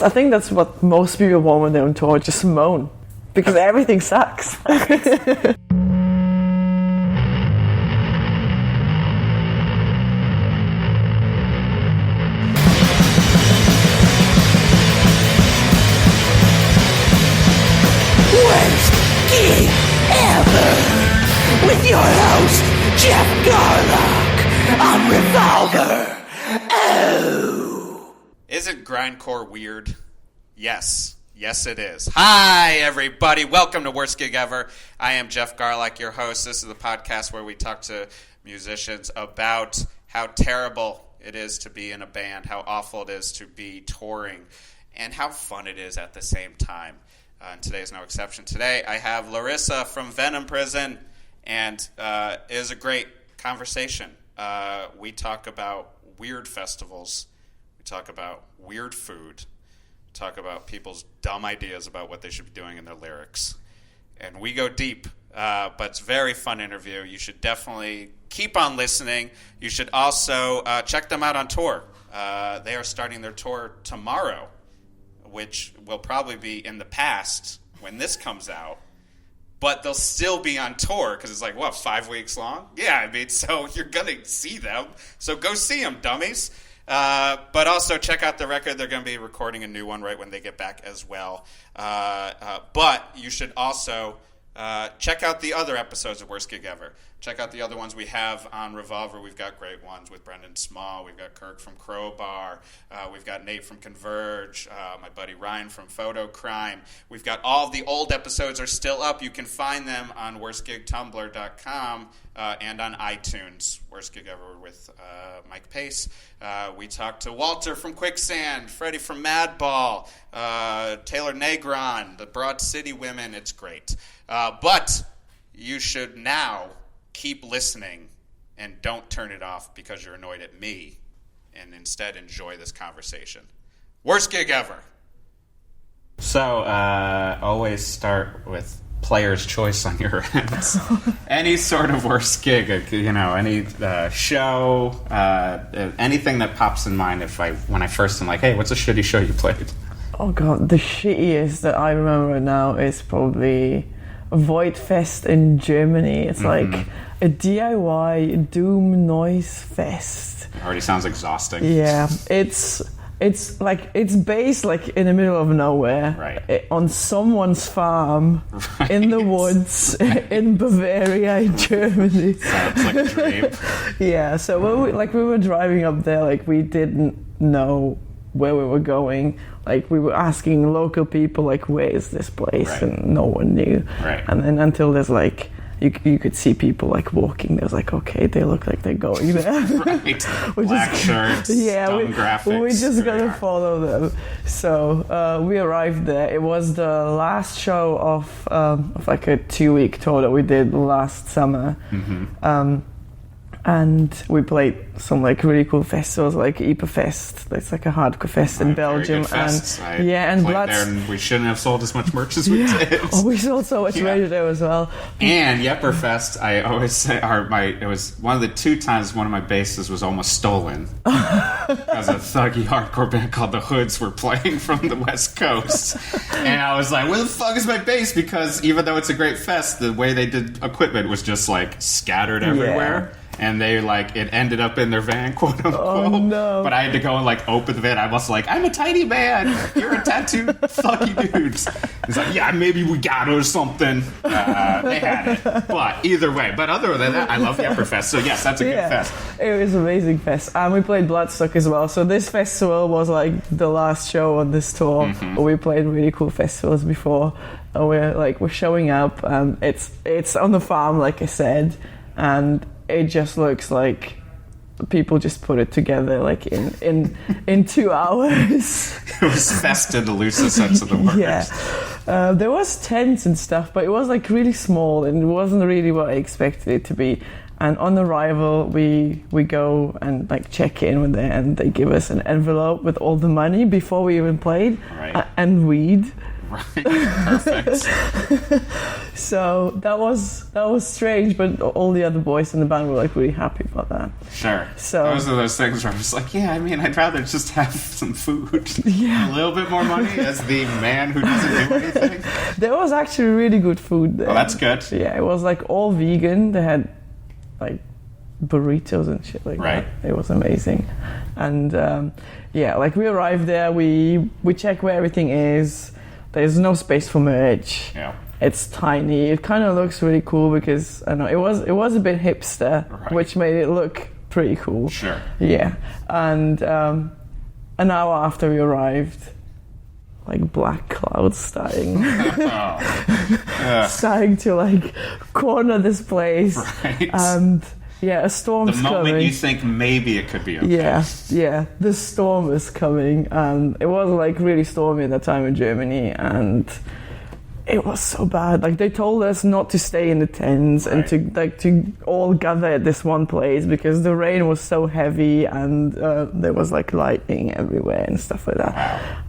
I think that's what most people want when they're on tour, just moan. Because everything sucks. Worst gig ever with your host Geoff Garlock on Revolver. Oh, isn't grindcore weird? Yes it is. Hi everybody, welcome to Worst Gig Ever. I am Geoff Garlock, your host. This is the podcast where we talk to musicians about how terrible it is to be in a band, how awful it is to be touring, and how fun it is at the same time. And today is no exception. Today I have Larissa from Venom prison, and it is a great conversation. We talk about weird festivals. We talk about weird food. We talk about people's dumb ideas about what they should be doing in their lyrics. And we go deep, but it's a very fun interview. You should definitely keep on listening. You should also check them out on tour. They are starting their tour tomorrow, which will probably be in the past when this comes out, but they'll still be on tour because it's like, what, 5 weeks long? Yeah, I mean, so you're going to see them. So go see them, dummies. But also check out the record. They're going to be recording a new one right when they get back as well. But you should also check out the other episodes of Worst Gig Ever. Check out the other ones we have on Revolver. We've got great ones with Brendan Small. We've got Kirk from Crowbar. We've got Nate from Converge. My buddy Ryan from Photo Crime. We've got all of the old episodes are still up. You can find them on worstgigtumblr.com and on iTunes. Worst Gig Ever with Mike Pace. We talked to Walter from Quicksand, Freddie from Madball, Taylor Negron, the Broad City Women. It's great. But you should now keep listening and don't turn it off because you're annoyed at me, and instead enjoy this conversation. Worst gig ever. So, always start with player's choice on your end. Any sort of worst gig, any show, anything that pops in mind when I first am like, hey, what's a shitty show you played? Oh god, the shittiest that I remember right now is probably Void Fest in Germany. It's like a DIY doom noise fest. It already sounds exhausting. Yeah, it's based like in the middle of nowhere, right, on someone's farm, right, in the woods in Bavaria, in Germany. Sounds like a dream. Yeah, so when we were driving up there, like we didn't know where we were going. Like we were asking local people, like, where is this place? Right. And no one knew. Right. And then until there's like, you could see people like walking. There's like, okay, they look like they're going there. Right. Black shirts, yeah, dumb graphics. We just gotta follow them. So we arrived there. It was the last show of like a 2-week tour that we did last summer. Mm-hmm. And we played some like really cool festivals, like Ypres Fest. That's like a hardcore fest in Belgium, and Blood. We shouldn't have sold as much merch as we did. Oh, we sold so much merch there as well. And Ypres Fest, I always say, it was one of the 2 times one of my basses was almost stolen. Because a thuggy hardcore band called The Hoods were playing from the West Coast, and I was like, "Where the fuck is my bass?" Because even though it's a great fest, the way they did equipment was just like scattered everywhere. Yeah. And they it ended up in their van, quote unquote. Oh, no. But I had to go and open the van. I was like, I'm a tiny man. You're a tattooed fucky dude. He's like, yeah, maybe we got it or something. They had it. But either way. But other than that, I love the Ypres Fest. So yes, that's a good fest. It was an amazing fest. And we played Bloodstock as well. So this festival was like the last show on this tour. Mm-hmm. But we played really cool festivals before. And we're showing up. It's on the farm, like I said. And it just looks like people just put it together like in 2 hours. It was fest in the loosest sense of the word. Yeah. There was tents and stuff, but it was like really small and it wasn't really what I expected it to be. And on arrival, we go and like check in with them, and they give us an envelope with all the money before we even played, right, and weed. Right. Perfect. So that was strange, but all the other boys in the band were like really happy about that. Sure. So those are those things where I'm just like, yeah, I mean, I'd rather just have some food. Yeah. A little bit more money as the man who doesn't do anything. There was actually really good food there. Oh, that's good. Yeah, it was like all vegan. They had like burritos and shit like Right. that. It was amazing. And yeah, like we arrived there, we check where everything is. There's no space for merch. Yeah. It's tiny. It kind of looks really cool because I know it was a bit hipster, Right. which made it look pretty cool. Sure. Yeah. And an hour after we arrived, like black clouds starting starting to like corner this place. Right. And yeah, a storm's The moment coming. you think maybe it could be okay. Yeah, the storm is coming, and it was like really stormy at that time in Germany, and it was so bad. Like they told us not to stay in the tents and to all gather at this one place because the rain was so heavy and there was like lightning everywhere and stuff like that.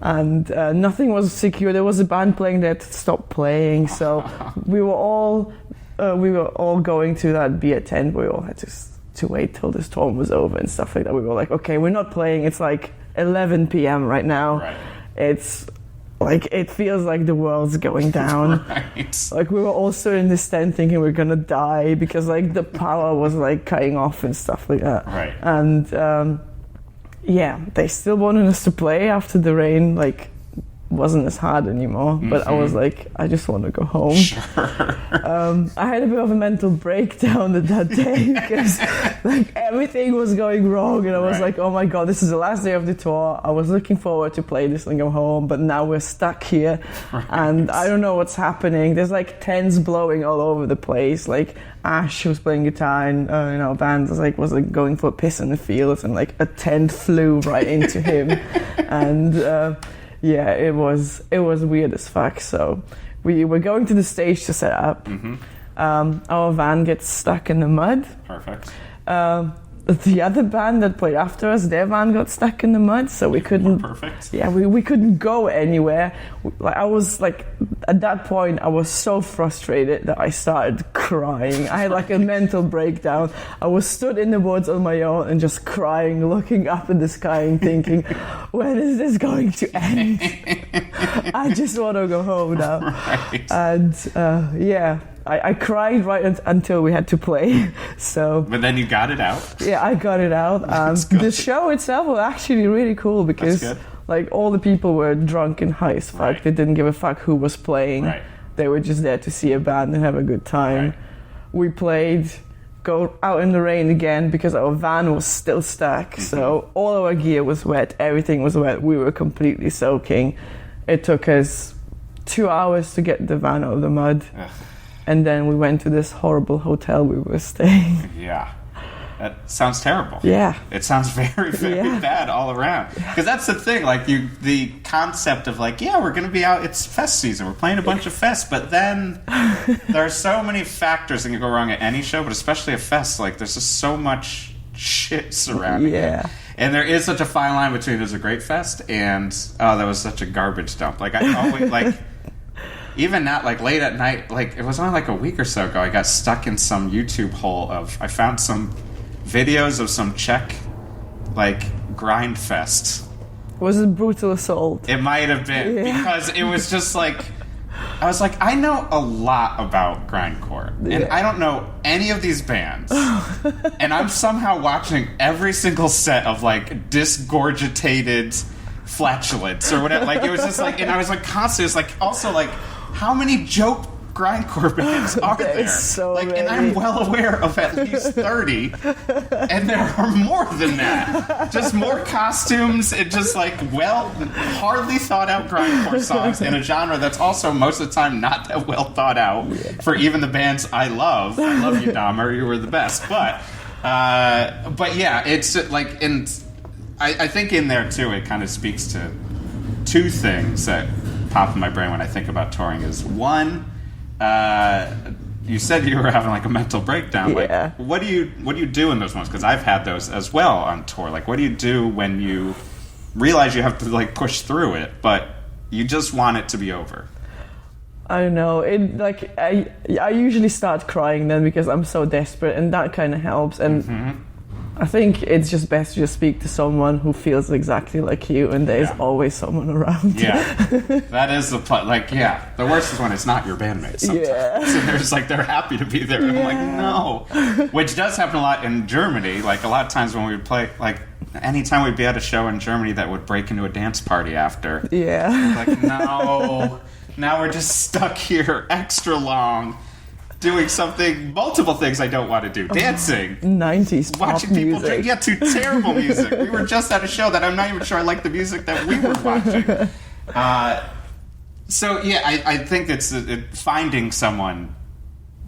Wow. And nothing was secure. There was a band playing that stopped playing, so we were all going to that beer tent. We all had to wait till the storm was over and stuff like that. We were like, okay, we're not playing. It's like 11 p.m. right now. Right. It's like, it feels like the world's going down. Right. Like we were all stood in this tent thinking we're gonna die because like the power was like cutting off and stuff like that. Right. And yeah, they still wanted us to play after the rain like wasn't as hard anymore. But I was like, I just want to go home. Sure. I had a bit of a mental breakdown that day because like everything was going wrong, and I was Right. like, oh my god, this is the last day of the tour. I was looking forward to play this and go home, but now we're stuck here. Right. And I don't know what's happening. There's like tents blowing all over the place. Like Ash was playing guitar and band was like going for a piss in the fields, and like a tent flew right into him. And yeah, it was weird as fuck. So we were going to the stage to set up. Our van gets stuck in the mud. Perfect. The other band that played after us, their van got stuck in the mud, so we couldn't. Perfect. Yeah, we couldn't go anywhere. Like I was like, at that point, I was so frustrated that I started crying. I had like a mental breakdown. I was stood in the woods on my own and just crying, looking up in the sky and thinking, when is this going to end? I just want to go home now. Right. And yeah, I cried right until we had to play. So. But then you got it out. Yeah, I got it out. The show itself was actually really cool because like all the people were drunk and high as fuck. Right. They didn't give a fuck who was playing. Right. They were just there to see a band and have a good time. Right. We played, go out in the rain again because our van was still stuck. So all our gear was wet. Everything was wet. We were completely soaking. It took us 2 hours to get the van out of the mud. Ugh. And then we went to this horrible hotel we were staying. Yeah. That sounds terrible. Yeah. It sounds very, very bad all around. Because that's the thing, like the concept of like, yeah, we're going to be out, it's fest season, we're playing a bunch of fests, but then there are so many factors that can go wrong at any show, but especially a fest, like there's just so much shit surrounding it. And there is such a fine line between there's a great fest and, oh, that was such a garbage dump. Like I always, like... Even not like late at night, like it was only like a week or so ago, I got stuck in some YouTube hole I found some videos of some Czech like grind fest. Was it Brutal Assault? It might have been because it was just like, I was like, I know a lot about grindcore and I don't know any of these bands and I'm somehow watching every single set of like disgorgitated flatulence or whatever. Like it was just like, and I was like constantly, it's like also like, how many joke grindcore bands are there? So like, many. and I'm well aware of at least 30, and there are more than that. Just more costumes and just like hardly thought out grindcore songs in a genre that's also most of the time not that well thought out for even the bands I love. I love you, Dahmer. You were the best, but yeah, it's like in. I think in there too, it kind of speaks to two things that pop in my brain when I think about touring. Is one, you said you were having like a mental breakdown. Yeah. Like, what do you do in those moments? Because I've had those as well on tour. Like, what do you do when you realize you have to like push through it, but You just want it to be over. I don't know. I usually start crying then because I'm so desperate, and that kind of helps. And I think it's just best to just speak to someone who feels exactly like you, and there's always someone around. Yeah, that is the the worst is when it's not your bandmates. Sometimes. And there's they're happy to be there. I'm like, no, which does happen a lot in Germany. Like a lot of times when we would play, anytime we'd be at a show in Germany that would break into a dance party after. Yeah, like no. Now we're just stuck here extra long doing multiple things I don't want to do. Dancing. 90s watching pop people music. to terrible music. We were just at a show that I'm not even sure I like the music that we were watching. I think it's finding someone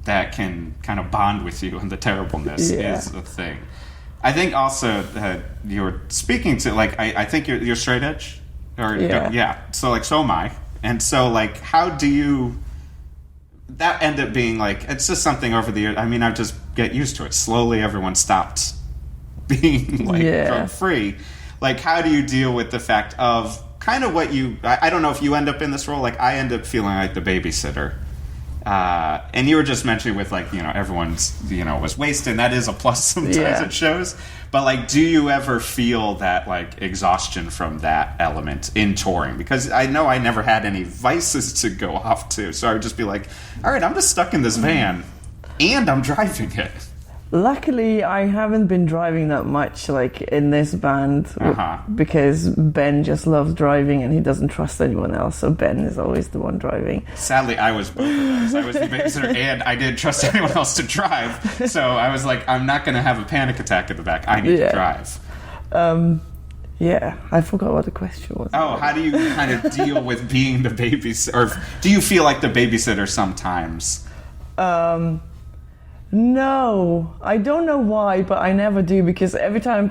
that can kind of bond with you in the terribleness is the thing. I think also that you were speaking to, I think you're straight edge? So, so am I. And so, how do you... That end up being, it's just something over the years. I mean, I just get used to it. Slowly, everyone stopped being, drug-free. How do you deal with the fact of kind of what you... I don't know if you end up in this role. I end up feeling like the babysitter. And you were just mentioning with, everyone's, was wasted. That is a plus sometimes at shows. But, do you ever feel that, exhaustion from that element in touring? Because I know I never had any vices to go off to. So I would just be like, all right, I'm just stuck in this van. And I'm driving it. Luckily, I haven't been driving that much, in this band, because Ben just loves driving and he doesn't trust anyone else, so Ben is always the one driving. Sadly, I was both of those. I was the babysitter and I didn't trust anyone else to drive, so I was like, I'm not going to have a panic attack in the back. I need to drive. I forgot what the question was. Oh, how do you kind of deal with being the babysitter? Or do you feel like the babysitter sometimes? No, I don't know why, but I never do, because every time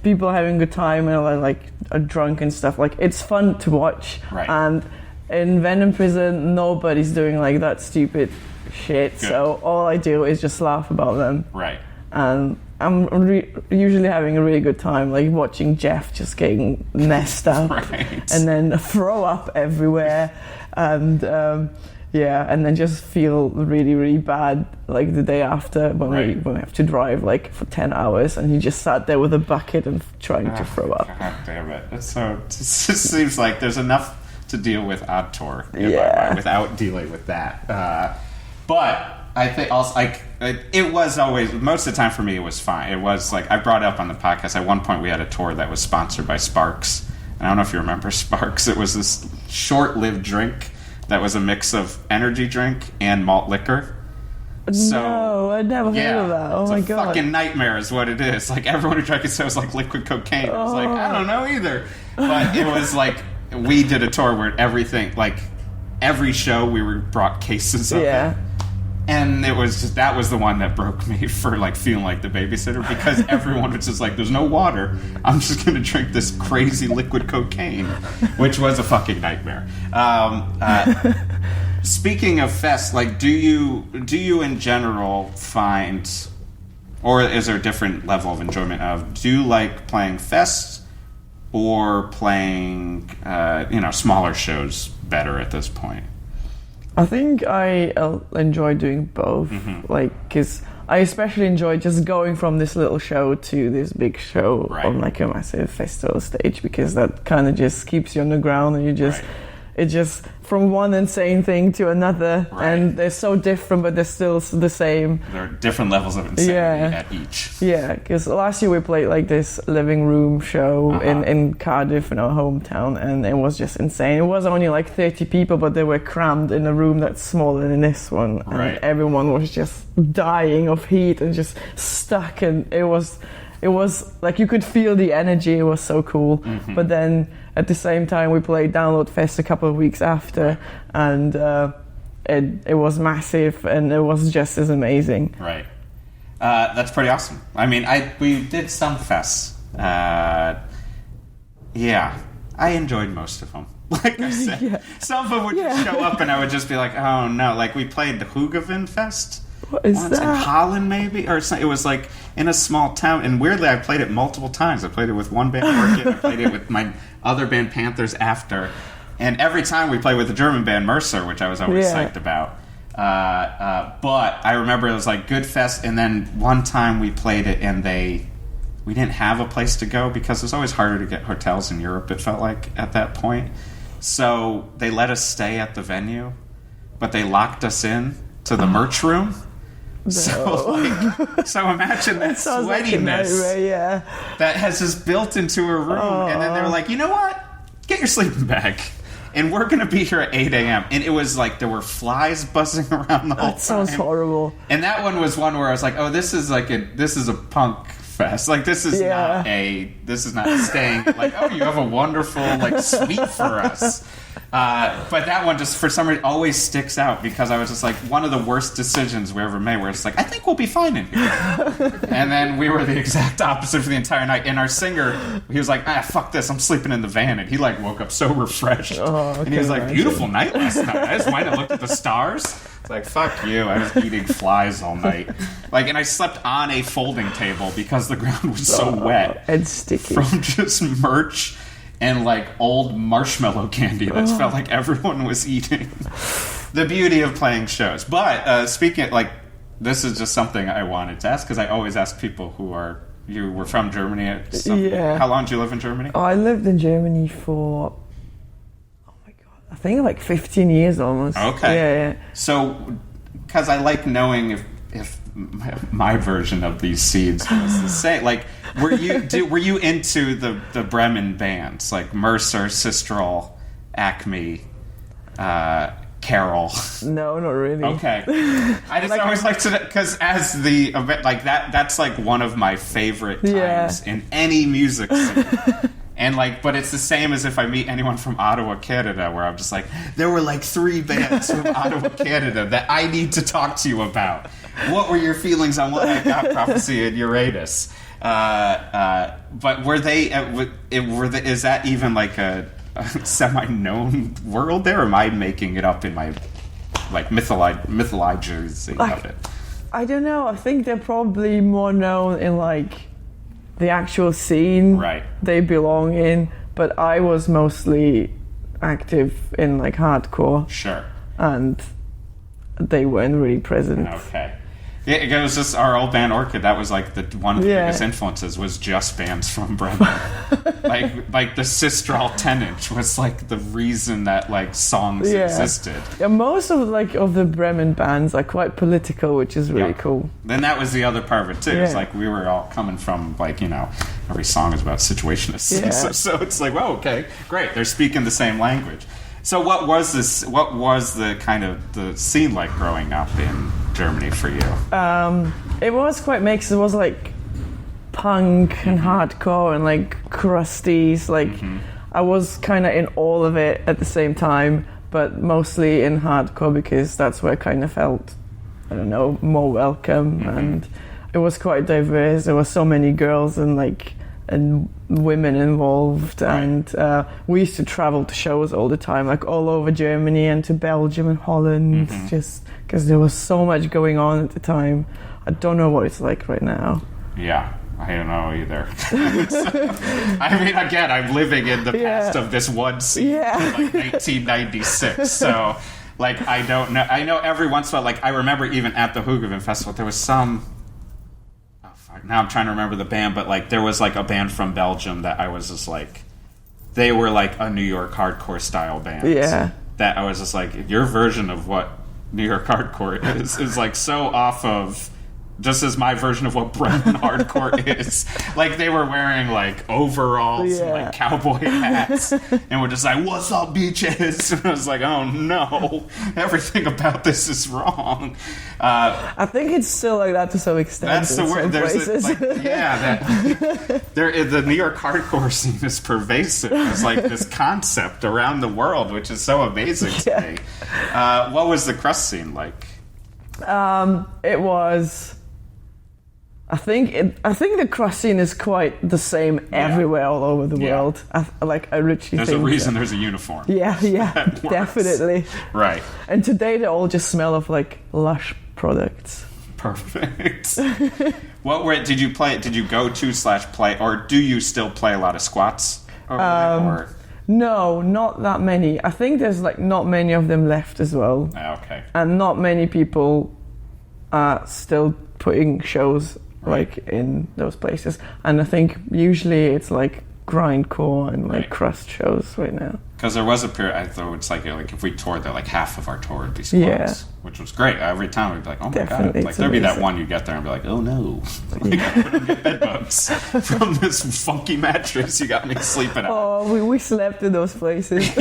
people are having a good time and are drunk and stuff, it's fun to watch. Right. And in Venom prison, nobody's doing that stupid shit. Good. So all I do is just laugh about them. Right. And I'm usually having a really good time, watching Geoff just getting messed up, and then throw up everywhere, and and then just feel really, really bad the day after when we have to drive for 10 hours, and you just sat there with a bucket and trying to throw up. God damn it! It just seems like there's enough to deal with on tour without dealing with that. But I think also it was always, most of the time for me it was fine. It was I brought up on the podcast, at one point we had a tour that was sponsored by Sparks. And I don't know if you remember Sparks. It was this short-lived drink that was a mix of energy drink and malt liquor. No, I never heard of that. Oh my god. Fucking nightmare is what it is. Everyone who drank it said it was liquid cocaine. I was I don't know either. But it was we did a tour where everything, every show we brought cases of it. And it was that was the one that broke me for feeling like the babysitter, because everyone was just there's no water. I'm just going to drink this crazy liquid cocaine, which was a fucking nightmare. Speaking of fests, do you in general find, or is there a different level of enjoyment of, do you like playing fests or playing smaller shows better at this point? I think I enjoy doing both, because I especially enjoy just going from this little show to this big show on a massive festival stage, because that kind of just keeps you on the ground, and you just it's just from one insane thing to another, and they're so different, but they're still the same. There are different levels of insanity at each. Yeah, because last year we played this living room show in Cardiff, in our hometown, and it was just insane. It was only 30 people, but they were crammed in a room that's smaller than this one, and everyone was just dying of heat and just stuck, and it was you could feel the energy. It was so cool. But then at the same time we played Download Fest a couple of weeks after, and it was massive, and it was just as amazing. That's pretty awesome. I mean, we did some fests. I enjoyed most of them. Like I said, some of them would just show up and I would just be like, oh no. We played the Hoogavan Fest. What is once that? in Holland, maybe? Or it was in a small town. And weirdly, I played it multiple times. I played it with one band, Orchid. I played it with my other band, Panthers, after. And every time we played with the German band Mercer, which I was always psyched about. But I remember it was like good fest, and then one time we played it and we didn't have a place to go because it was always harder to get hotels in Europe, it felt like, at that point. So they let us stay at the venue, but they locked us in to the merch room. No. So imagine that sweatiness that has just built into a room, and then they're like, you know what? Get your sleeping bag. And we're going to be here at 8 a.m. And it was like there were flies buzzing around the whole time. That sounds horrible. And that one was one where I was like, oh, this is a punk fest. Like, this is not staying. Like, oh, you have a wonderful, like, suite for us. But that one just, for some reason, always sticks out because I was just like, one of the worst decisions we ever made where it's like, I think we'll be fine in here. And then we were the exact opposite for the entire night. And our singer, he was like, fuck this, I'm sleeping in the van. And he like woke up so refreshed. And he was like, beautiful night last night. I just went and looked at the stars. It's like, fuck you, I was eating flies all night. Like, and I slept on a folding table because the ground was so wet. And sticky. From just merch and like old marshmallow candy that felt like everyone was eating. The beauty of playing shows. But speaking, like, this is just something I wanted to ask because I always ask people you were from Germany. How long did you live in Germany? I lived in Germany for, I think like 15 years almost. Okay. Yeah. So, because I like knowing if my version of these seeds was the same. Like, were you into the Bremen bands like Mercer, Sistrel, Acme, Carol? No, not really. Okay. I just always like to, because as the event, like that's like one of my favorite times in any music scene. And like, but it's the same as if I meet anyone from Ottawa, Canada, where I'm just like, there were like 3 bands from Ottawa, Canada that I need to talk to you about. What were your feelings on what I got, Prophecy and Uranus? But were they? Is that even like a semi-known world there? Or am I making it up in my like mythologizing of it? I don't know. I think they're probably more known in like the actual scene they belong in, but I was mostly active in like hardcore. Sure. And they weren't really present. Okay. Yeah, it was just our old band Orchid. That was like one of the biggest influences was just bands from Bremen. like the Sistrel 10-inch was like the reason that like songs existed. Yeah, most of the Bremen bands are quite political, which is really cool. Then that was the other part of it too. It's like we were all coming from like, every song is about situationists. Yeah. So it's like, well, okay, great. They're speaking the same language. So what was the kind of the scene like growing up in Germany for you? It was quite mixed. It was like punk and hardcore and like crusties. Like I was kind of in all of it at the same time, but mostly in hardcore because that's where I kind of felt, I don't know, more welcome. And it was quite diverse. There were so many girls and women involved, and we used to travel to shows all the time, like all over Germany and to Belgium and Holland, just because there was so much going on at the time. I don't know what it's like right now. Yeah, I don't know either. I mean, again, I'm living in the past of this one scene in like 1996, so like I don't know. I know every once in a while, like I remember even at the Hoogeveen Festival, there was some. Now I'm trying to remember the band, but like there was like a band from Belgium that I was just like, they were like a New York hardcore style band. Yeah. That I was just like, your version of what New York hardcore is like so off of just as my version of what Bremen hardcore is. Like they were wearing like overalls and like cowboy hats and were just like, what's up, beaches? And I was like, oh no, everything about this is wrong. I think it's still like that to some extent. That's the word. The New York hardcore scene is pervasive. It's like this concept around the world, which is so amazing to me. What was the crust scene like? It was. I think the crust scene is quite the same everywhere, all over the world. I literally think there's a reason there's a uniform. Yeah, definitely. Right. And today they all just smell of like Lush products. Perfect. Did you go to / play, or do you still play a lot of squats? No, not that many. I think there's like not many of them left as well. Okay. And not many people are still putting shows like in those places. And I think usually it's like grindcore and like crust shows right now. Because there was a period, I thought it's like if we toured there, like half of our tour would be squats, which was great. Every time we'd be like, oh my God. Like there'd be that one you get there and be like, oh no. Like, I couldn't get bed bugs from this funky mattress you got me sleeping on. Oh, we slept in those places.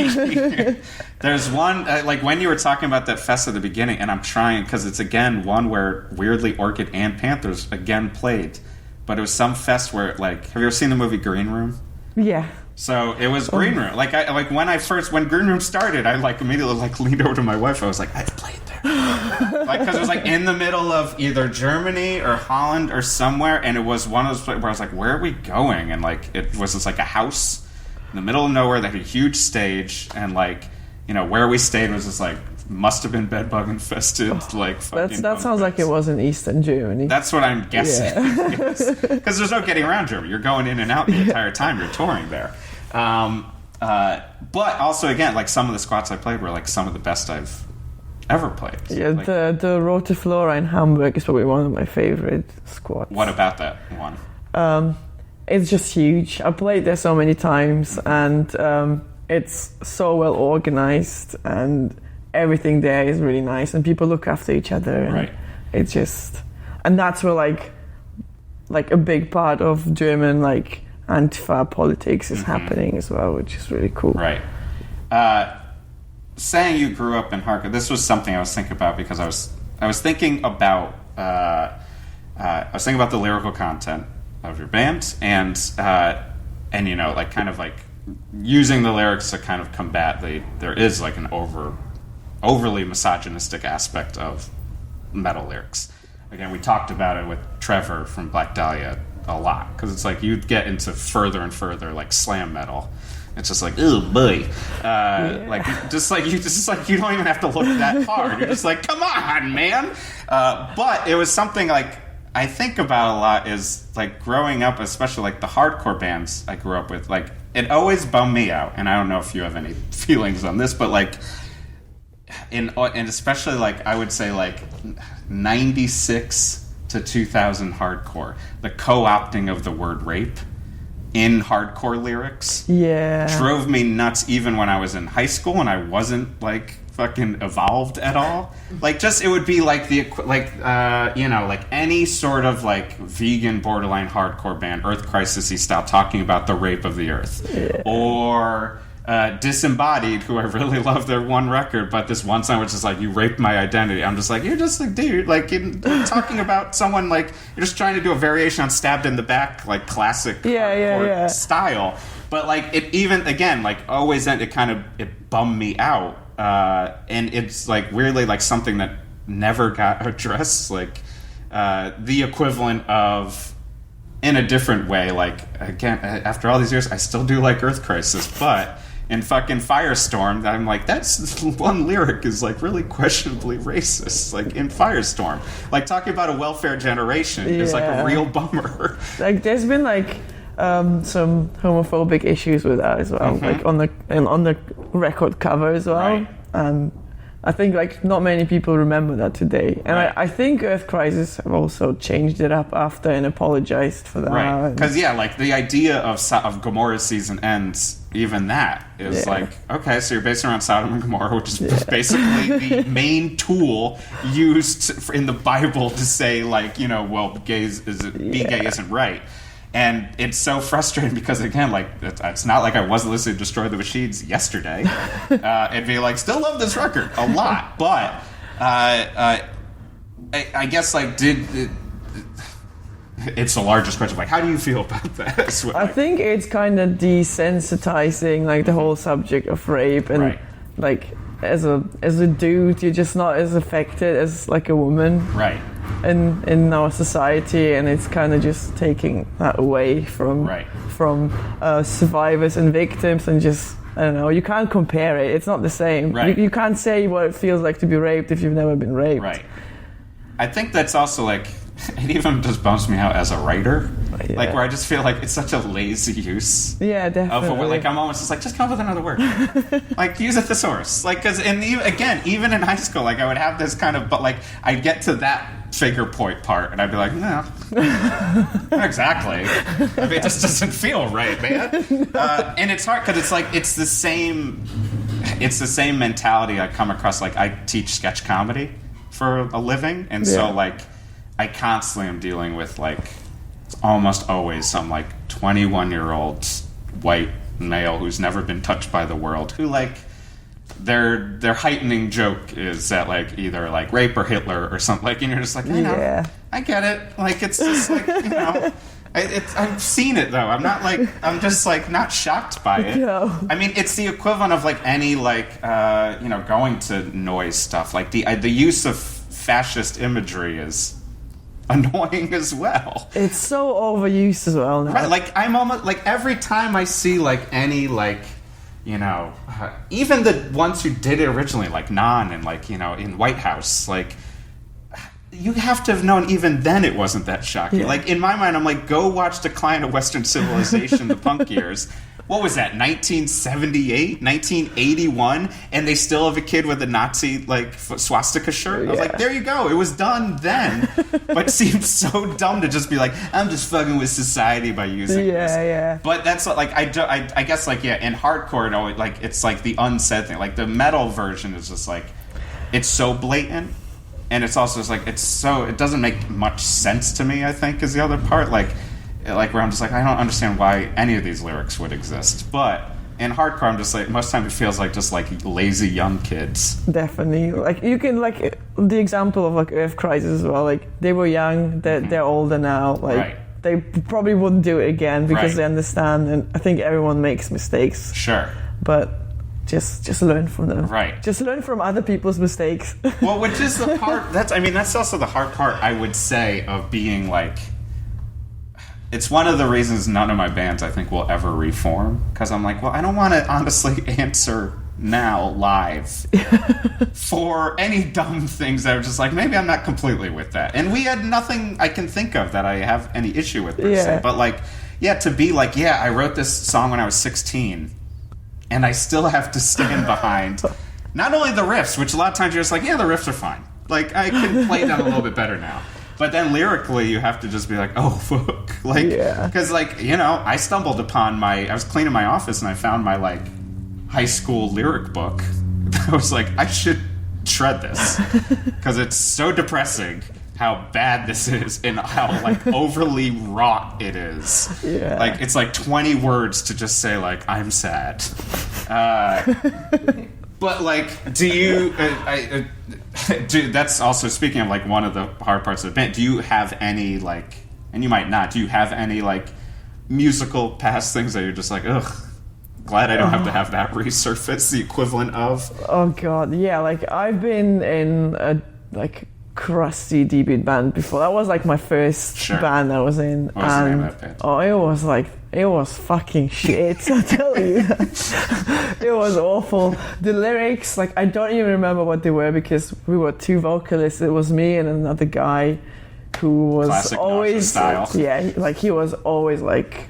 There's one, like when you were talking about that fest at the beginning, and I'm trying, because it's again one where weirdly Orchid and Panthers again played. But it was some fest where, like, have you ever seen the movie Green Room? Yeah. So it was Green Room. Like when Green Room started, I like immediately like leaned over to my wife. I was like, I've played there, like because it was like in the middle of either Germany or Holland or somewhere, and it was one of those places where I was like, where are we going? And like it was just like a house in the middle of nowhere that had a huge stage, and like where we stayed was just like must have been bedbug infested. Like that sounds like it was in Eastern Germany. That's what I'm guessing. Because there's no getting around Germany. You're going in and out the entire time you're touring there. But also again, like some of the squats I played were like some of the best I've ever played. Yeah, like, the Rotiflora in Hamburg is probably one of my favorite squats. What about that one? It's just huge. I played there so many times, and it's so well organized, and everything there is really nice, and people look after each other. And it's just, and that's where like a big part of German like Antifa politics is happening as well, which is really cool. Right. Saying you grew up in hardcore, this was something I was thinking about because I was thinking about the lyrical content of your band and like kind of like using the lyrics to kind of combat there is like an overly misogynistic aspect of metal lyrics. Again, we talked about it with Trevor from Black Dahlia a lot because it's like you'd get into further and further like slam metal. It's just like, oh boy, like you don't even have to look that hard. You're just like, come on, man. But it was something like I think about a lot is like growing up, especially like the hardcore bands I grew up with. Like it always bummed me out, and I don't know if you have any feelings on this, but like and especially like I would say like 96 to 2000 hardcore, the co-opting of the word rape in hardcore lyrics drove me nuts even when I was in high school and I wasn't like fucking evolved at all. Like just it would be like like any sort of like vegan borderline hardcore band, Earth Crisis-y style, talking about the rape of the earth. Or Disembodied, who I really love their one record, but this one song which is like, you raped my identity. I'm just like, you're just like, dude, like you're talking about someone like you're just trying to do a variation on Stabbed in the Back, like classic hardcore style. But like it even again, like always it bummed me out. And it's like weirdly like something that never got addressed, like the equivalent of in a different way, like again after all these years I still do like Earth Crisis, but in fucking Firestorm, I'm like, that's one lyric is like really questionably racist. Like in Firestorm, like talking about a welfare generation is like a real bummer. Like there's been like some homophobic issues with that as well, like on the record cover as well. And I think like not many people remember that today, and I think Earth Crisis have also changed it up after and apologized for that. Right, because like the idea of Gomorrah's season ends. Even that is like, okay, so you're based around Sodom and Gomorrah, which is basically the main tool used in the Bible to say, like, well, gay isn't right. And it's so frustrating because, again, like, it's not like I wasn't listening to Destroy the Machines yesterday. It'd be like, still love this record a lot. But I guess, like, it's the largest question. Like, how do you feel about that? I think it's kind of desensitizing, like the whole subject of rape, and like as a dude, you're just not as affected as like a woman, in our society, and it's kind of just taking that away from survivors and victims, and just I don't know. You can't compare it. It's not the same. You can't say what it feels like to be raped if you've never been raped. I think that's also like. it even just bumps me out as a writer. Yeah. Like, where I just feel like it's such a lazy use. Yeah, definitely. Of a word. Like, I'm almost just like, just come up with another word. Like, use a thesaurus. Like, because, even in high school, like, I would have this kind of, but, like, I'd get to that figure point part, and I'd be like, no, not exactly. I mean, it just doesn't feel right, man. And it's hard, because it's like, it's the same mentality I come across. Like, I teach sketch comedy for a living, and so, like, I constantly am dealing with, like, almost always some, like, 21-year-old white male who's never been touched by the world, who, like, their heightening joke is that, like, either, like, rape or Hitler or something, like, and you're just like, I know, I get it. Like, it's just, like, you know, I've seen it, though. I'm just, like, not shocked by it. No. I mean, it's the equivalent of, like, any, like, you know, going to noise stuff. Like, the use of fascist imagery is annoying as well. It's so overused as well now. Right, like, I'm almost, like, every time I see, like, any, like, you know, even the ones who did it originally, like Non and, like, you know, in White House, like, you have to have known even then it wasn't that shocking. Yeah. Like, in my mind, I'm like, go watch Decline of Western Civilization, the punk years. What was that, 1978, 1981? And they still have a kid with a Nazi, like, swastika shirt? I was like, there you go. It was done then. But it seems so dumb to just be like, I'm just fucking with society by using this. Yeah. But that's, like, I guess, like, yeah, in hardcore, no, like, it's, like, the unsaid thing. Like, the metal version is just, like, it's so blatant. And it's also just, like, it doesn't make much sense to me, I think, is the other part. Like, where I'm just like, I don't understand why any of these lyrics would exist. But in hardcore, I'm just like, most of the time it feels like just, like, lazy young kids. Definitely. Like, you can, like, the example of, like, Earth Crisis as well. Like, they were young, they're older now. Like, they probably wouldn't do it again because they understand. And I think everyone makes mistakes. Sure. But just learn from them. Right. Just learn from other people's mistakes. Well, which is the part, that's also the hard part, I would say, of being, like, it's one of the reasons none of my bands, I think, will ever reform. Because I'm like, well, I don't want to honestly answer now live for any dumb things that are just like, maybe I'm not completely with that. And we had nothing I can think of that I have any issue with, per se. But, like, to be like, I wrote this song when I was 16, and I still have to stand behind not only the riffs, which a lot of times you're just like, the riffs are fine. Like, I can play them a little bit better now. But then lyrically, you have to just be like, oh, fuck. Like, because, like, you know, I stumbled upon I was cleaning my office and I found my, like, high school lyric book. I was like, I should shred this. Because it's so depressing how bad this is and how, like, overly wrought it is. Yeah. Like, it's like 20 words to just say, like, I'm sad. But, like, do you... that's also, speaking of, like, one of the hard parts of the band, do you have any, like... And you might not. Do you have any, like, musical past things that you're just like, ugh, glad I don't have to have that resurface, the equivalent of? Oh, God, yeah. Like, I've been in a, like, crusty D-beat band before. That was, like, my first band I was in. What was the name of that band? Oh, it was fucking shit, I tell you. It was awful. The lyrics, like, I don't even remember what they were because we were two vocalists. It was me and another guy who was classic always... style. Yeah, like, he was always, like,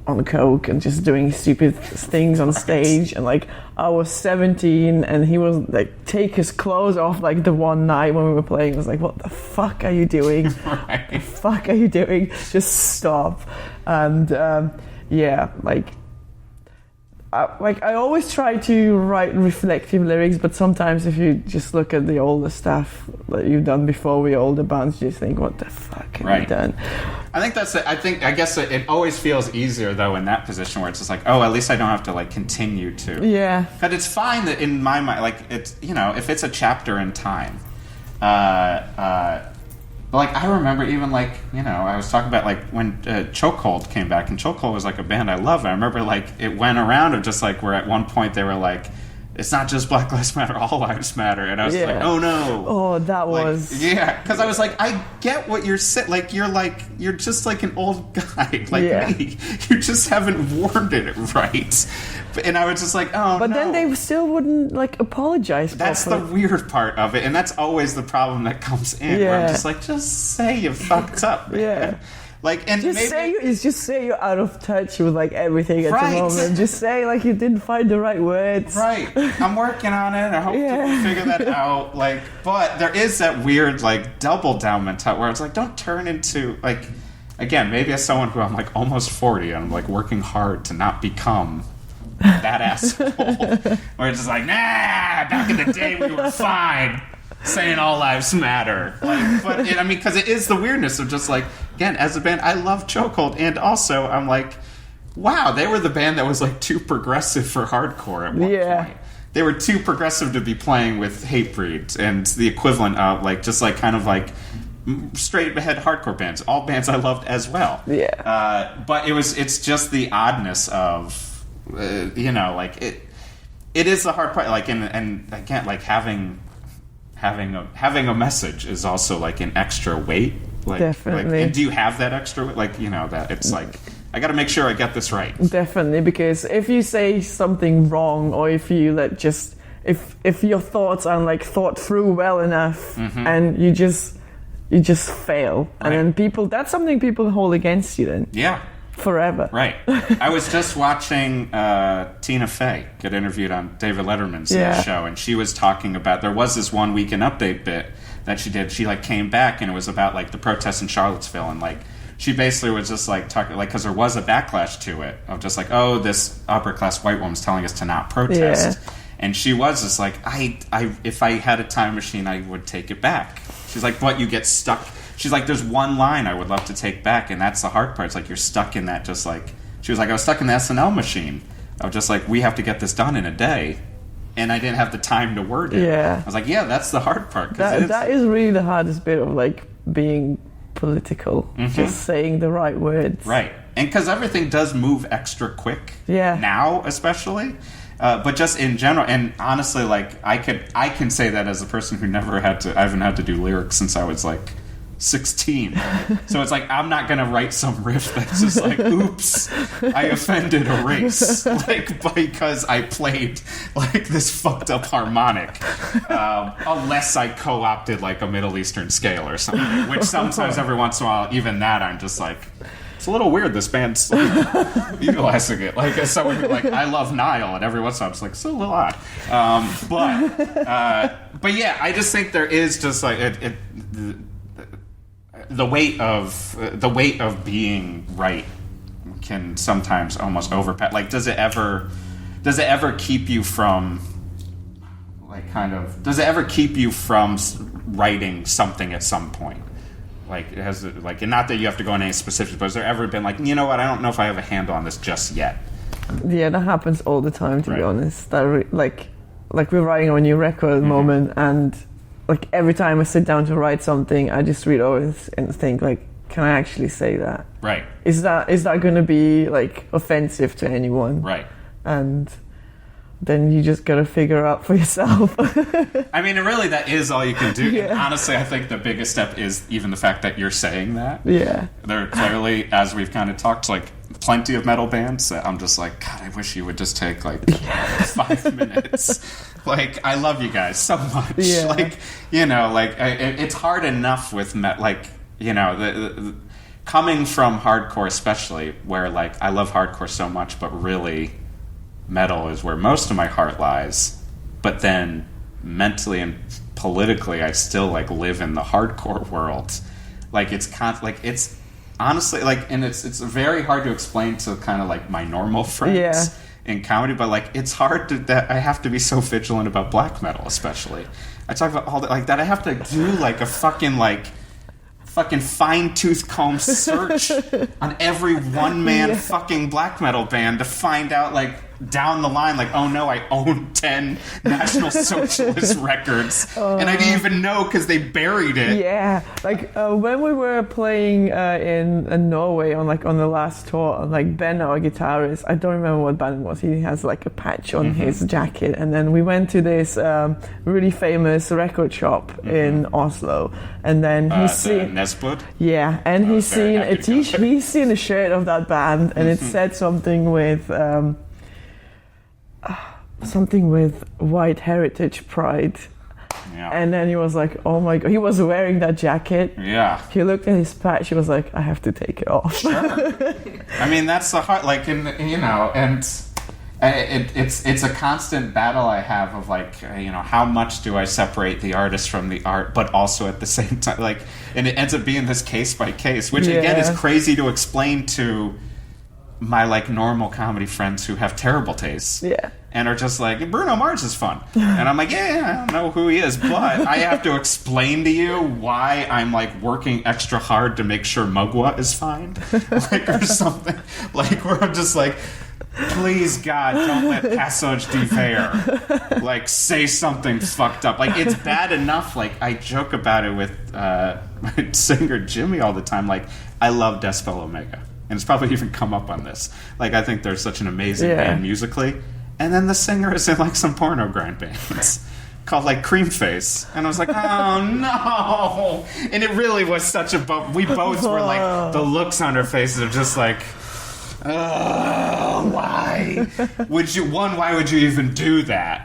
on coke and just doing stupid things on stage. And, like, I was 17 and he was, like, take his clothes off, like, the one night when we were playing. I was like, what the fuck are you doing? What the fuck are you doing? Just stop. And I always try to write reflective lyrics, but sometimes if you just look at the older stuff that you've done before with older bands, you just think, what the fuck have you done? I think that's it. I guess it always feels easier, though, in that position where it's just like, oh, at least I don't have to, like, continue to. Yeah. But it's fine that in my mind, like, it's, you know, if it's a chapter in time, like, I remember even, like, you know, I was talking about, like, when Chokehold came back, and Chokehold was, like, a band I love. I remember, like, it went around of just, like, where at one point they were, like, it's not just Black Lives Matter, all lives matter. And I was like, oh no. Oh, that was... Yeah, because I was like, I get what you're saying. You're just like an old guy me. You just haven't worded it right. And I was just like, oh, But then they still wouldn't, apologize. That's the weird part of it. And that's always the problem that comes in. Where I'm just like, just say you fucked up, man. Yeah. Just say you're out of touch with everything at the moment. Just say you didn't find the right words. Right. I'm working on it. I hope to figure that out. But there is that weird double down mentality where it's don't turn into again, maybe as someone who I'm almost 40 and I'm working hard to not become that asshole. Where it's just nah, back in the day we were fine. Saying all lives matter, because it is the weirdness of just again, as a band, I love Chokehold, and also I'm wow, they were the band that was too progressive for hardcore at one point. They were too progressive to be playing with Hatebreed and the equivalent of straight ahead hardcore bands, all bands I loved as well. Yeah, but it's just the oddness of it is the hard part, and again having a message is also an extra weight. Definitely. And do you have that extra weight? That it's I got to make sure I get this right. Definitely, because if you say something wrong, or if you if your thoughts aren't thought through well enough, and you just fail, and then that's something people hold against you then. Yeah. Forever. Right. I was just watching Tina Fey get interviewed on David Letterman's show, and she was talking about, there was this 1 week in update bit that she did. She came back, and it was about the protests in Charlottesville, and she basically was just talking, because there was a backlash to it of just oh, this upper class white woman's telling us to not protest. Yeah. And she was just I if I had a time machine, I would take it back. She's but you get stuck. She's there's one line I would love to take back, and that's the hard part. It's you're stuck in that, just she was I was stuck in the SNL machine of just we have to get this done in a day, and I didn't have the time to word it. Yeah. I was that's the hard part. That is really the hardest bit of being political, just saying the right words. Right, and because everything does move extra quick. Yeah. Now, especially. But just in general, and honestly, I can say that as a person who I haven't had to do lyrics since I was 16. So it's I'm not going to write some riff that's just oops, I offended a race. Because I played this fucked up harmonic. Unless I co-opted a Middle Eastern scale or something, which sometimes every once in a while, even that I'm just it's a little weird, this band's utilizing it. As someone who I love Nile, and every once in a while I'm it's a little odd. But yeah, I just think there is just the weight of being right can sometimes almost overpass. Does it ever keep you from writing something at some point? And not that you have to go in any specifics, but has there ever been you know what, I don't know if I have a handle on this just yet? Yeah, that happens all the time, to be honest. That we're writing on a new record at the moment, and every time I sit down to write something, I just read over and think can I actually say that? Right. Is that going to be offensive to anyone? Right. And then you just gotta figure out for yourself. I mean, really, that is all you can do. Yeah. And honestly, I think the biggest step is even the fact that you're saying that. Yeah. There are clearly, as we've kind of talked, plenty of metal bands that I'm just God, I wish you would just take 5 minutes. I love you guys so much. Yeah. It's hard enough with coming from hardcore, especially where I love hardcore so much, but really metal is where most of my heart lies. But then mentally and politically, I still live in the hardcore world. It's honestly and it's very hard to explain to kind of my normal friends in comedy, but it's hard that I have to be so vigilant about black metal, especially. I talk about all that that I have to do a fucking fine-tooth comb search on every one-man fucking black metal band to find out down the line, like, oh no, I own 10 National Socialist records, and I didn't even know because they buried it. Yeah, like when we were playing in Norway on the last tour, like Ben, our guitarist, I don't remember what band it was. He has like a patch on his jacket, and then we went to this really famous record shop in Oslo, and then he's seen Nesbud. Yeah, and he's seen he's seen a shirt of that band, and it said something with white heritage pride. Yeah. And then he was like, oh my God, he was wearing that jacket. Yeah. He looked at his patch, he was like, I have to take it off. Sure. I mean, that's the heart, like, and it's a constant battle I have of, like, how much do I separate the artist from the art, but also at the same time, like, and it ends up being this case by case, which again is crazy to explain to my, like, normal comedy friends who have terrible tastes. Yeah. And are just like, Bruno Mars is fun. And I'm like, yeah, I don't know who he is, but I have to explain to you why I'm, like, working extra hard to make sure Mugwa is fine. Like, or something. Like, where I'm just like, please, God, don't let Passage de Fer, like, say something fucked up. Like, it's bad enough. Like, I joke about it with my singer Jimmy all the time. Like, I love Decibel Omega. And it's probably even come up on this. Like, I think they're such an amazing band musically. And then the singer is in, like, some porno grind bands called, like, Cream Face. And I was like, oh, no. And it really was such a bump. We both were, like, the looks on our faces are just like, oh, why? Why would you even do that?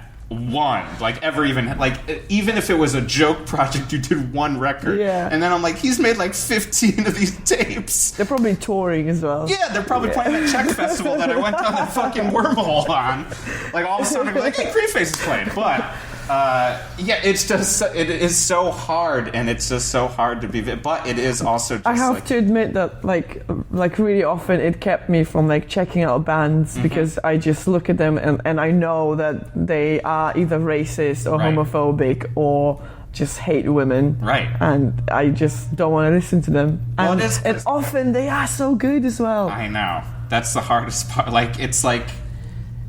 Even if it was a joke project, you did one record. Yeah. And then I'm like, he's made like 15 of these tapes. They're probably touring as well. Yeah, they're probably playing that Czech festival that I went down that fucking wormhole on. Like, all of a sudden, I'd be like, hey, Cream Face is playing. But, it's just, it is so hard, and it's just so hard to be, but it is also just, I have to admit that, like really often it kept me from, like, checking out bands because I just look at them and I know that they are either racist or homophobic or just hate women. Right. And I just don't want to listen to them. And, and often they are so good as well. I know. That's the hardest part. Like, it's like,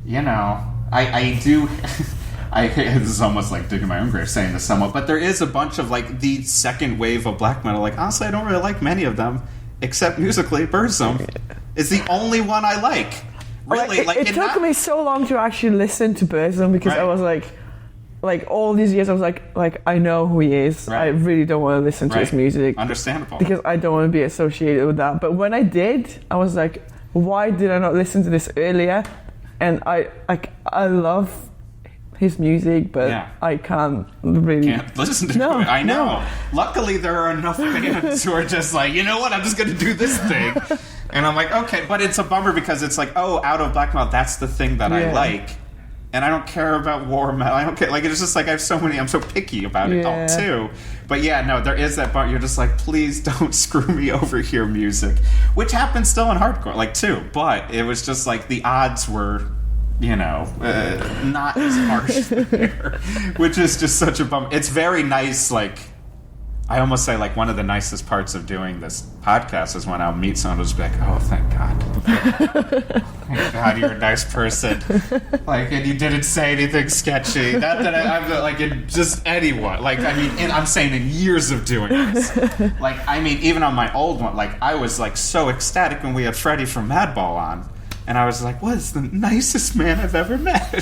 I do... this is almost like digging my own grave saying this somewhat, but there is a bunch of, like, the second wave of black metal. Like, honestly, I don't really like many of them, except musically, Burzum is the only one I like. Really, it took me so long to actually listen to Burzum because I was like all these years I was like I know who he is. I really don't want to listen to his music. Understandable. Because I don't want to be associated with that. But when I did, I was like, why did I not listen to this earlier? And I love his music, but I can't listen to it. I know. No. Luckily, there are enough bands who are just like, you know what, I'm just going to do this thing. And I'm like, okay, but it's a bummer because it's like, oh, out of black metal, that's the thing that I like. And I don't care about war metal. I don't care. Like, it's just like I have so many, I'm so picky about it all too. But there is that part. You're just like, please don't screw me over here, music. Which happens still in hardcore, like, too. But it was just like the odds were... not as harsh there, which is just such a bummer. It's very nice, like, I almost say, like, one of the nicest parts of doing this podcast is when I'll meet someone who's like, oh, thank God. Thank God you're a nice person. Like, and you didn't say anything sketchy. Not that I'm like, in just anyone. Like, I mean, and I'm saying in years of doing this. Like, I mean, even on my old one, like, I was, like, so ecstatic when we had Freddie from Madball on. And I was like, what is the nicest man I've ever met?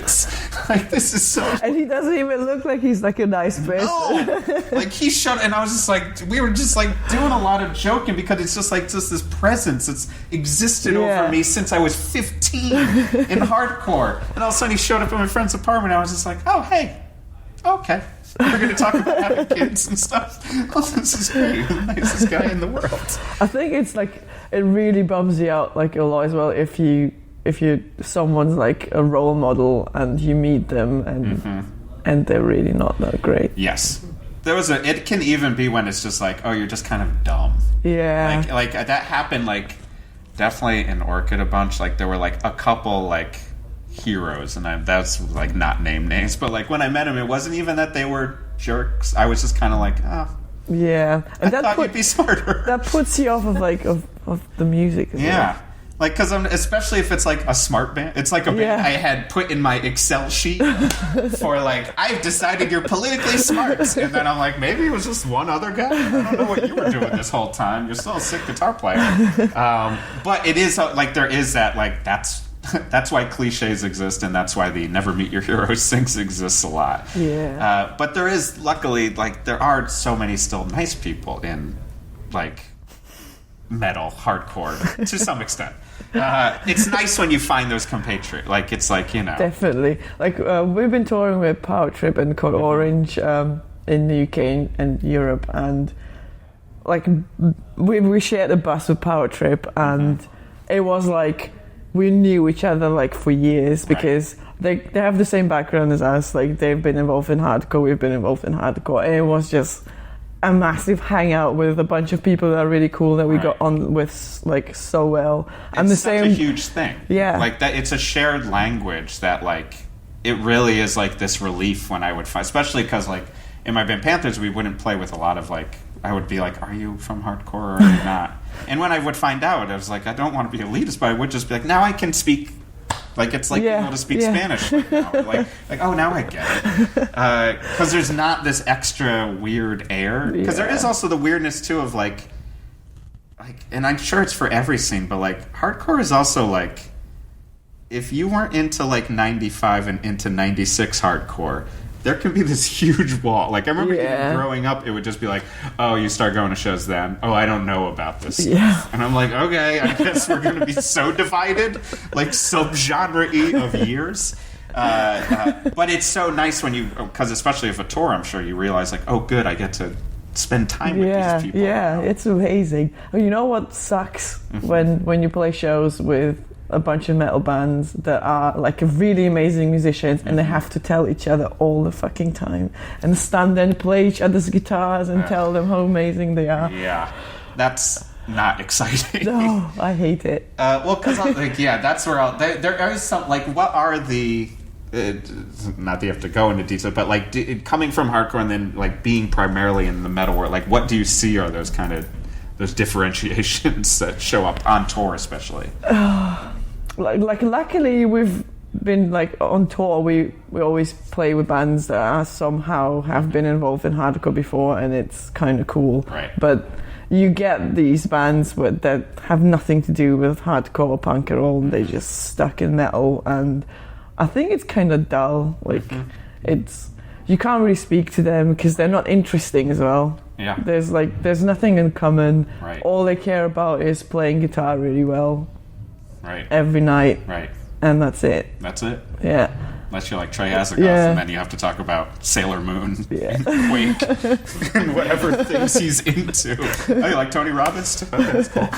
Like, this is so... And he doesn't even look like he's, like, a nice person. No! Like, he showed... And I was just like... We were just, like, doing a lot of joking because it's just, like, just this presence that's existed over me since I was 15 in hardcore. And all of a sudden he showed up at my friend's apartment and I was just like, oh, hey. Okay. We're going to talk about having kids and stuff. Oh, this is great. You're the nicest guy in the world. I think it's, like... It really bums you out, like, a lot as well if someone's like a role model and you meet them and they're really not that great. Yes. It can even be when it's just like, oh, you're just kind of dumb. Yeah. Like that happened, like, definitely in Orchid a bunch. Like, there were, like, a couple, like, heroes, and that's, like, not name names, but, like, when I met them, it wasn't even that they were jerks. I was just kind of like, oh. Yeah. And I thought you'd be smarter. That puts you off of, like, of the music as well. Like, because especially if it's like a smart band. It's like a band I had put in my Excel sheet for like, I've decided you're politically smart. And then I'm like, maybe it was just one other guy. I don't know what you were doing this whole time. You're still a sick guitar player. But it is like, there is that, like, that's why cliches exist, and that's why the Never Meet Your Heroes things exists a lot. Yeah. But there is, luckily, like, there are so many still nice people in, like, metal, hardcore, to some extent. It's nice when you find those compatriots. Like, it's like, you know. Definitely. Like, we've been touring with Power Trip and Code Orange in the UK and Europe, and, like, we shared a bus with Power Trip, and it was like, we knew each other, like, for years, because they have the same background as us. Like, they've been involved in hardcore, we've been involved in hardcore, and it was just a massive hangout with a bunch of people that are really cool that we got on with, like, so well. And it's such a huge thing. Yeah. Like, that, it's a shared language that, like, it really is, like, this relief when I would find, especially because, like, in my band Panthers, we wouldn't play with a lot of, like, I would be like, are you from hardcore or are you not? And when I would find out, I was like, I don't want to be elitist, but I would just be like, now I can speak. Like, it's like being able to speak Spanish right now. Like, oh, now I get it. Because there's not this extra weird air. Because there is also the weirdness, too, of, like, and I'm sure it's for every scene, but, like, hardcore is also, like, if you weren't into, like, 95 and into 96 hardcore, there can be this huge wall. Like, I remember even growing up, it would just be like, oh, you start going to shows then. Oh, I don't know about this. Yeah. And I'm like, okay, I guess we're going to be so divided, like, subgenre-y of years. But it's so nice when you, because especially if a tour, I'm sure you realize, like, oh, good, I get to spend time with these people. Yeah, it's amazing. You know what sucks when you play shows with a bunch of metal bands that are, like, really amazing musicians, and they have to tell each other all the fucking time and stand there and play each other's guitars and tell them how amazing they are. Yeah, that's not exciting. No, I hate it. Well, because, like, that's where there is some, like, what are the not that you have to go into detail, but, like, coming from hardcore and then, like, being primarily in the metal world, like, what do you see are those kind of those differentiations that show up on tour, especially? Like, luckily we've been, like, on tour, we always play with bands that are somehow have been involved in hardcore before, and it's kind of cool. Right. But you get these bands that have nothing to do with hardcore or punk at all, and they're just stuck in metal, and I think it's kind of dull. Like, it's, you can't really speak to them because they're not interesting as well. Yeah. There's nothing in common. Right. All they care about is playing guitar really well. Right. Every night. Right. And that's it. That's it. Yeah. Unless you're like Trey Azagoth, and then you have to talk about Sailor Moon and Quake and whatever things he's into. Oh, you like Tony Robbins too? Okay, that's cool.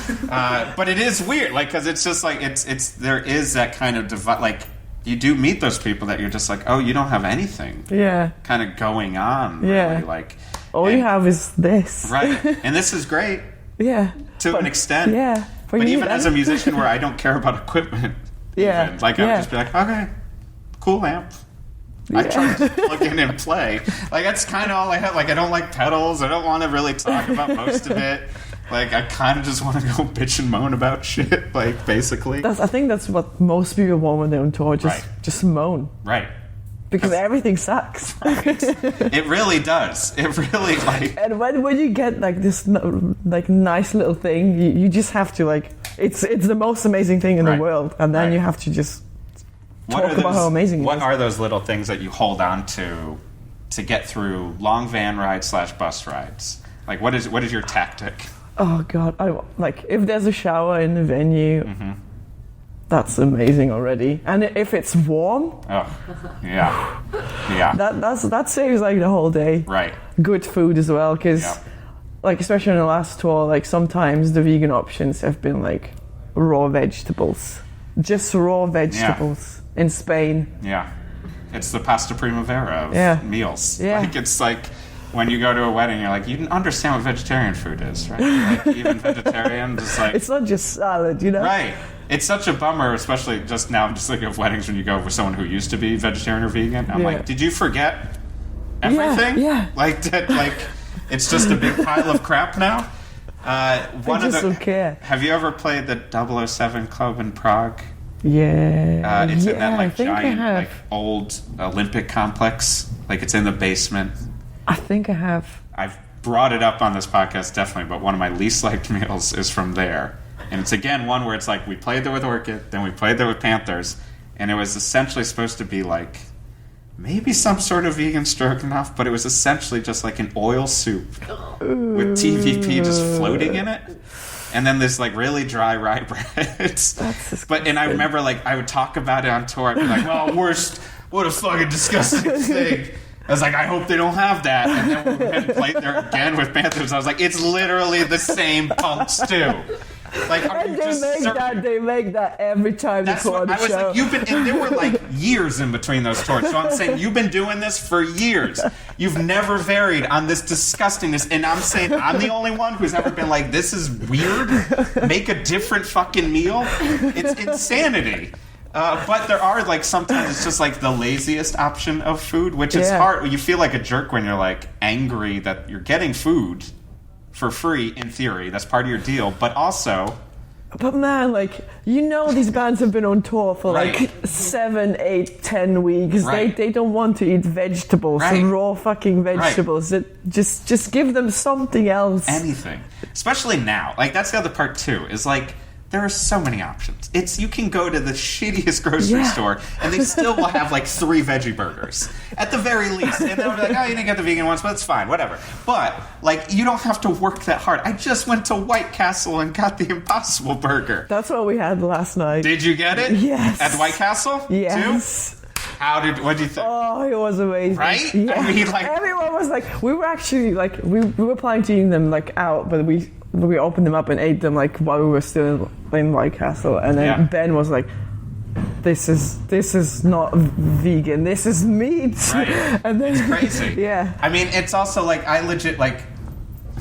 But it is weird, like, because it's just like it's there is that kind of like, you do meet those people that you're just like, oh, you don't have anything. Yeah. Kind of going on. Yeah. Really, like, all you have is this. Right. And this is great. Yeah. To an extent. Yeah. But even as a musician where I don't care about equipment. Yeah. Even, like, I would just be like, okay, cool amp. I try to plug in and play. Like, that's kind of all I have. Like, I don't like pedals. I don't want to really talk about most of it. Like, I kind of just want to go bitch and moan about shit, like, basically. I think that's what most people want when they're on tour, just moan. Right. Because everything sucks. Right. It really does. It really, like... And when you get, like, this, like, nice little thing, you just have to, like... It's the most amazing thing in the world. And then you have to just talk about how amazing it is. What are those little things that you hold on to get through long van rides / bus rides? Like, what is your tactic? Oh, God. Like, if there's a shower in the venue... That's amazing already. And if it's warm, that saves, like, the whole day. Right. Good food as well, because like, especially on the last tour, like, sometimes the vegan options have been, like, raw vegetables, just raw vegetables in Spain. Yeah, it's the pasta primavera of meals. Yeah. Like, it's like when you go to a wedding, you're like, you didn't understand what vegetarian food is, right? Like, even vegetarian, just like, it's not just salad, you know? Right. It's such a bummer, especially just now. I'm just thinking of weddings when you go with someone who used to be vegetarian or vegan. I'm like, did you forget everything? Yeah. Like, that, like, it's just a big pile of crap now. They just don't care. Have you ever played the 007 Club in Prague? Yeah. It's in that I think giant, I have. like old Olympic complex. Like it's in the basement. I think I have. I've brought it up on this podcast definitely, but one of my least liked meals is from there. And it's again one where it's like we played there with Orchid, then we played there with Panthers, and it was essentially supposed to be like maybe some sort of vegan stroganoff, but it was essentially just like an oil soup with TVP just floating in it. And then this like really dry rye bread. And I remember like I would talk about it on tour. I'd be like, well, what a fucking disgusting thing. I was like, I hope they don't have that. And then when we went and played there again with Panthers, I was like, it's literally the same punk stew. Like, are you just they make that every time they tour the show. Like, and there were like years in between those tours. So I'm saying, you've been doing this for years. You've never varied on this disgustingness. And I'm saying, I'm the only one who's ever been like, this is weird. Make a different fucking meal. It's insanity. But there are, like, sometimes it's just, like, the laziest option of food, which is hard. You feel like a jerk when you're, like, angry that you're getting food for free, in theory. That's part of your deal. But also... But, man, like, you know these bands have been on tour for, like, 7, 8, 10 weeks. Right. They don't want to eat vegetables, raw fucking vegetables. Just give them something else. Anything. Especially now. Like, that's the other part, too, is, like... There are so many options. You can go to the shittiest grocery store, and they still will have like 3 veggie burgers at the very least. And they'll be like, "Oh, you didn't get the vegan ones, but it's fine, whatever." But like, you don't have to work that hard. I just went to White Castle and got the Impossible Burger. That's what we had last night. Did you get it? Yes. At White Castle? Yes. Too? What do you think? Oh, it was amazing. Right? Yeah. I mean, like everyone was like, we were actually like, we were planning to eat them like out, but we opened them up and ate them like while we were still in White Castle, and then Ben was like, "This is not vegan. This is meat." Right. And then, it's crazy. Yeah. I mean, it's also like I legit like.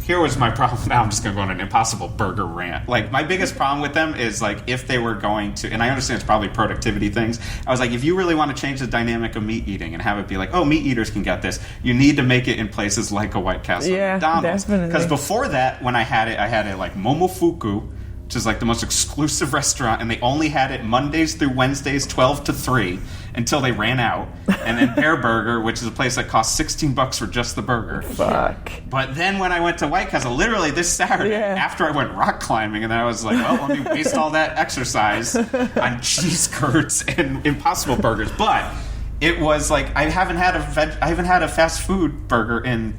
Here was my problem. Now I'm just going to go on an Impossible Burger rant. Like, my biggest problem with them is, like, if they were going to... And I understand it's probably productivity things. I was like, if you really want to change the dynamic of meat eating and have it be like, oh, meat eaters can get this, you need to make it in places like a White Castle and McDonald's. Definitely. Because before that, when I had it, like, Momofuku, which is, like, the most exclusive restaurant, and they only had it Mondays through Wednesdays, 12 to 3, until they ran out. And then Bear Burger, which is a place that costs $16 for just the burger. Fuck. But then when I went to White Castle, literally this Saturday, after I went rock climbing, and then I was like, well, let me waste all that exercise on cheese curds and Impossible Burgers. But it was like, I haven't had a fast food burger in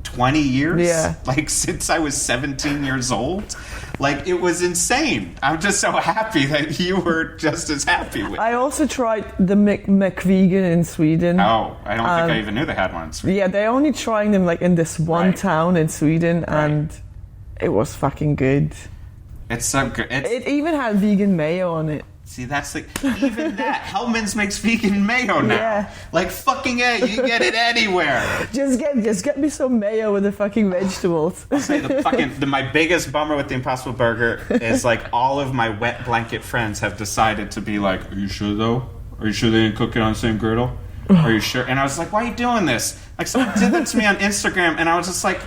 20 years. Yeah. Like, since I was 17 years old. Like, it was insane. I'm just so happy that you were just as happy with it. I also tried the McVegan in Sweden. Oh, I don't think I even knew they had one in Sweden. Yeah, they're only trying them like in this one town in Sweden, and it was fucking good. It's so good. It even had vegan mayo on it. See, that's like, even that. Hellman's makes vegan mayo now. Yeah. Like, fucking A, you can get it anywhere. Just get me some mayo with the fucking vegetables. I'll say my biggest bummer with the Impossible Burger is, like, all of my wet blanket friends have decided to be like, are you sure, though? Are you sure they didn't cook it on the same griddle? Are you sure? And I was like, why are you doing this? Like, someone did that to me on Instagram, and I was just like,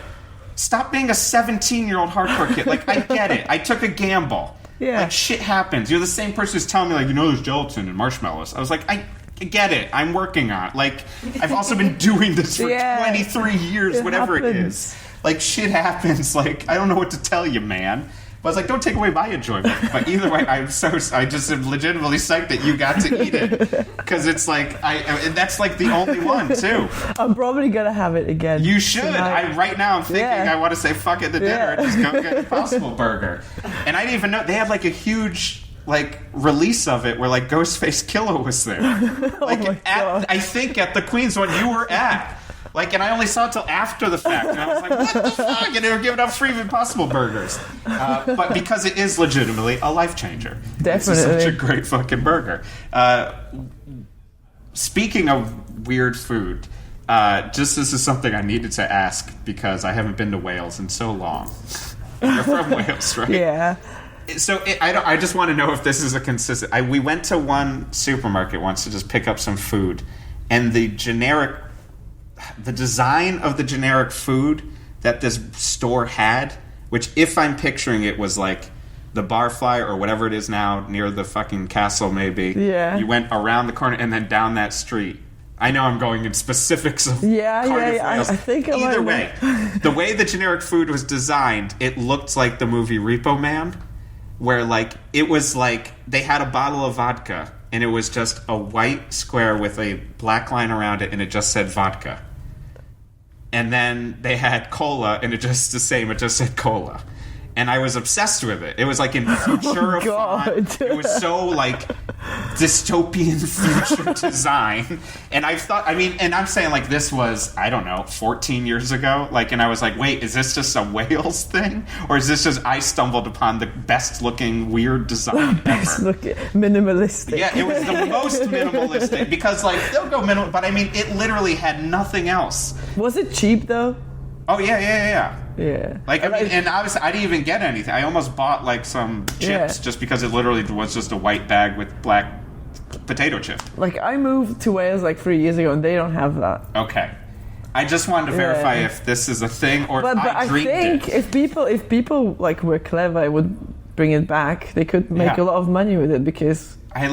stop being a 17-year-old hardcore kid. Like, I get it. I took a gamble. Yeah. Like, shit happens. You're the same person who's telling me, like, there's gelatin and marshmallows. I was like, I get it. I'm working on it. Like, I've also been doing this for 23 years, whatever it is. Like, shit happens. Like, I don't know what to tell you, man. But I was like, don't take away my enjoyment. But either way, I just am legitimately psyched that you got to eat it. Because it's like, and that's like the only one, too. I'm probably going to have it again. You should. Right now I'm thinking I want to say fuck it to dinner and just go get Impossible Burger. And I didn't even know. They had like a huge like release of it where like Ghostface Killah was there. Like I think at the Queens one you were at. Like, and I only saw it till after the fact. And I was like, what the fuck? And they were giving out free Impossible Burgers. But because it is legitimately a life changer. Definitely. It's such a great fucking burger. Speaking of weird food, just this is something I needed to ask because I haven't been to Wales in so long. You're from Wales, right? Yeah. So I just want to know if this is a consistent... we went to one supermarket once to just pick up some food, and the design of the generic food that this store had which if I'm picturing it was like the Barfly or whatever it is now near the fucking castle maybe. Yeah. You went around the corner and then down that street. I know I'm going in specifics of Cardiff, Wales. I think either way, the way the generic food was designed, it looked like the movie Repo Man, where like it was like they had a bottle of vodka and it was just a white square with a black line around it and it just said vodka. And then they had cola and it just the same, it just said cola. And I was obsessed with it. It was like in future of font. It was so like dystopian future design. And I thought, I mean, and I'm saying like this was, I don't know, 14 years ago. Like, and I was like, wait, is this just a Wales thing? Or is this just I stumbled upon the best looking weird design ever? Minimalistic. Yeah, it was the most minimalistic because like they'll go minimal, but I mean, it literally had nothing else. Was it cheap though? Oh yeah. Yeah. Like, I mean, and obviously, I didn't even get anything. I almost bought, like, some chips just because it literally was just a white bag with black potato chip. Like, I moved to Wales, like, 3 years ago, and they don't have that. Okay. I just wanted to verify if this is a thing or but if I dreamed it. But I think if people, like, were clever, would bring it back. They could make a lot of money with it because... I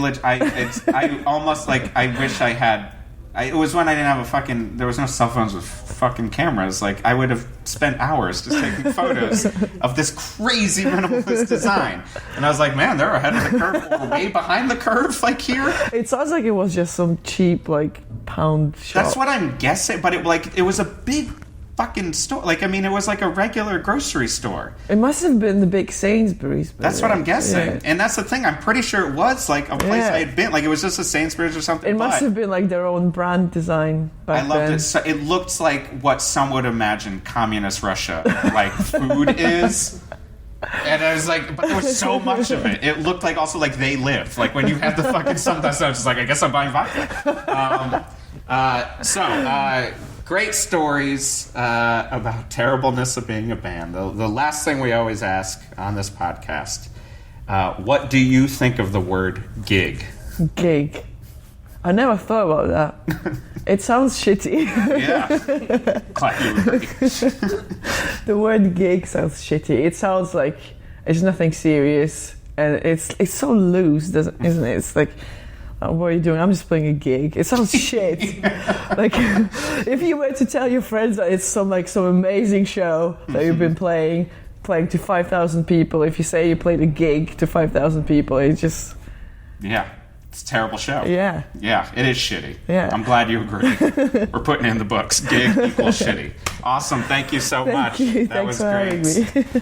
almost, like, I wish I had... it was when I didn't have there was no cell phones with fucking cameras. Like, I would have spent hours just taking photos of this crazy minimalist design. And I was like, man, they're ahead of the curve. Or way behind the curve, like, here. It sounds like it was just some cheap, like, pound shop. That's what I'm guessing. But, it was a big fucking store. Like, I mean, it was like a regular grocery store. It must have been the big Sainsbury's. That's what I'm guessing. Yeah. And that's the thing. I'm pretty sure it was like a place I had been. Like, it was just a Sainsbury's or something. It must have been like their own brand design back then. I loved it. So it looked like what some would imagine communist Russia, like, food is. And I was like, but there was so much of it. It looked like also like they lived. Like, when you had the fucking sometimes I was just like, I guess I'm buying vodka. Great stories about terribleness of being a band. The last thing we always ask on this podcast, what do you think of the word gig? Gig. I never thought about that. It sounds shitty. Yeah. Glad you agree. The word gig sounds shitty. It sounds like it's nothing serious. And it's so loose, isn't it? It's like... what are you doing? I'm just playing a gig. It sounds shit. Like, if you were to tell your friends that it's some amazing show that you've been playing to 5,000 people, if you say you played a gig to 5,000 people, it's just... Yeah, it's a terrible show. Yeah. Yeah, it is shitty. Yeah. I'm glad you agree. We're putting it in the books. Gig equals shitty. Awesome. Thank you so much. Thank you. That Thanks was for great. having me.